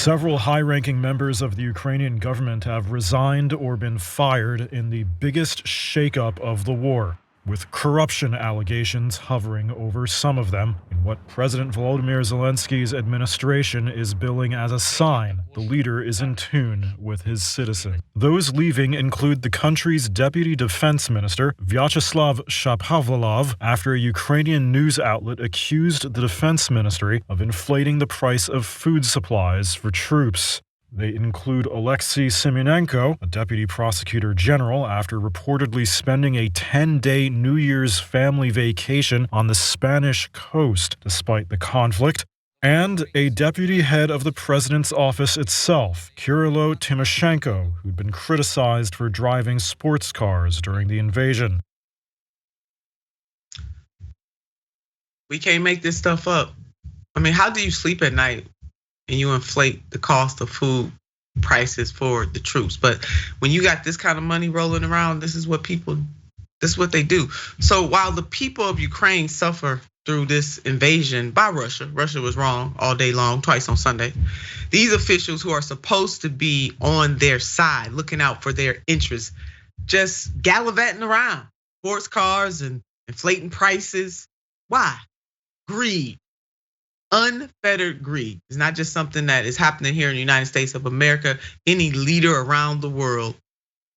Several high-ranking members of the Ukrainian government have resigned or been fired in the biggest shakeup of the war, with corruption allegations hovering over some of them in what President Volodymyr Zelensky's administration is billing as a sign the leader is in tune with his citizens. Those leaving include the country's deputy defense minister, Vyacheslav Shapovalov, after a Ukrainian news outlet accused the defense ministry of inflating the price of food supplies for troops. They include Alexei Simonenko, a deputy prosecutor general, after reportedly spending a 10-day New Year's family vacation on the Spanish coast despite the conflict, and a deputy head of the president's office itself, Kirilo Tymoshenko, who'd been criticized for driving sports cars during the invasion. We can't make this stuff up. I mean, how do you sleep at night and you inflate the cost of food prices for the troops? But when you got this kind of money rolling around, this is what they do. So while the people of Ukraine suffer through this invasion by Russia was wrong all day long, twice on Sunday, these officials who are supposed to be on their side, looking out for their interests, just gallivanting around, sports cars and inflating prices. Why? Greed. Unfettered greed is not just something that is happening here in the United States of America. Any leader around the world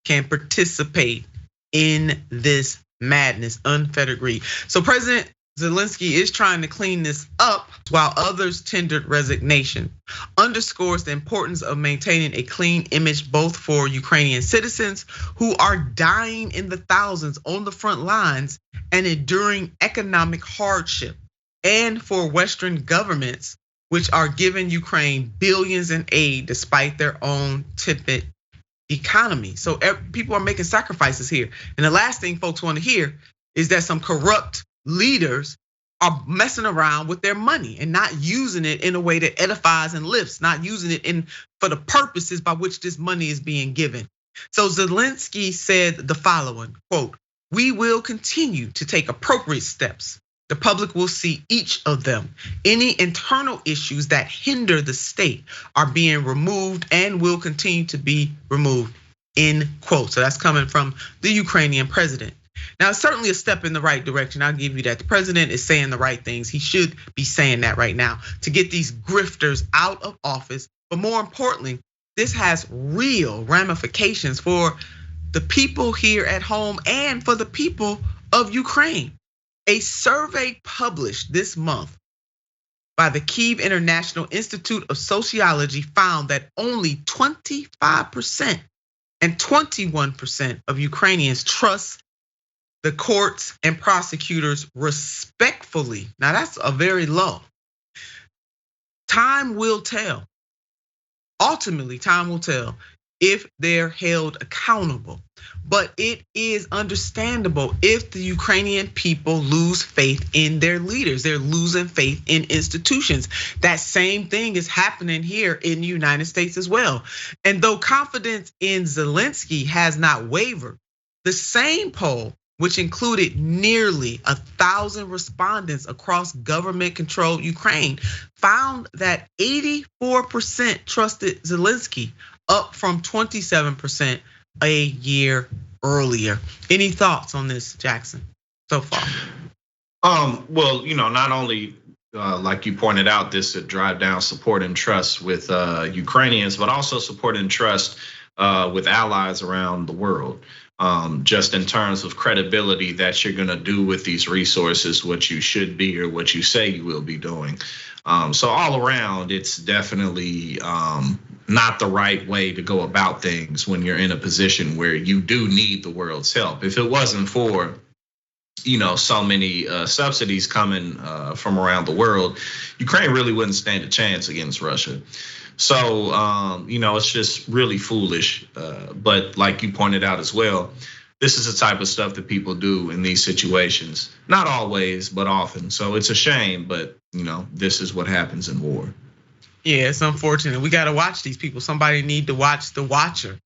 can participate in this madness, unfettered greed. So President Zelensky is trying to clean this up while others tendered resignation. Underscores the importance of maintaining a clean image both for Ukrainian citizens who are dying in the thousands on the front lines and enduring economic hardship, and for Western governments, which are giving Ukraine billions in aid despite their own tepid economy. So people are making sacrifices here. And the last thing folks want to hear is that some corrupt leaders are messing around with their money and not using it in a way that edifies and lifts, not using it for the purposes by which this money is being given. So Zelensky said the following, quote, "We will continue to take appropriate steps. The public will see each of them. Any internal issues that hinder the state are being removed and will continue to be removed," end quote. So that's coming from the Ukrainian president. Now, it's certainly a step in the right direction. I'll give you that. The president is saying the right things. He should be saying that right now to get these grifters out of office. But more importantly, this has real ramifications for the people here at home and for the people of Ukraine. A survey published this month by the Kyiv International Institute of Sociology found that only 25% and 21% of Ukrainians trust the courts and prosecutors respectfully. Now that's a very low. Time will tell. Ultimately, time will tell if they're held accountable. But it is understandable if the Ukrainian people lose faith in their leaders. They're losing faith in institutions. That same thing is happening here in the United States as well. And though confidence in Zelensky has not wavered, the same poll, which included nearly 1,000 respondents across government-controlled Ukraine, found that 84% trusted Zelensky, up from 27% a year earlier. Any thoughts on this, Jackson, so far? Well, not only like you pointed out, this would drive down support and trust with Ukrainians, but also support and trust with allies around the world. Just in terms of credibility that you're gonna do with these resources, what you should be or what you say you will be doing. So all around, it's definitely not the right way to go about things when you're in a position where you do need the world's help. If it wasn't for so many subsidies coming from around the world, Ukraine really wouldn't stand a chance against Russia. So it's just really foolish. But like you pointed out as well, this is the type of stuff that people do in these situations. Not always, but often. So it's a shame, but this is what happens in war. Yeah, it's unfortunate. We got to watch these people. Somebody need to watch the watcher.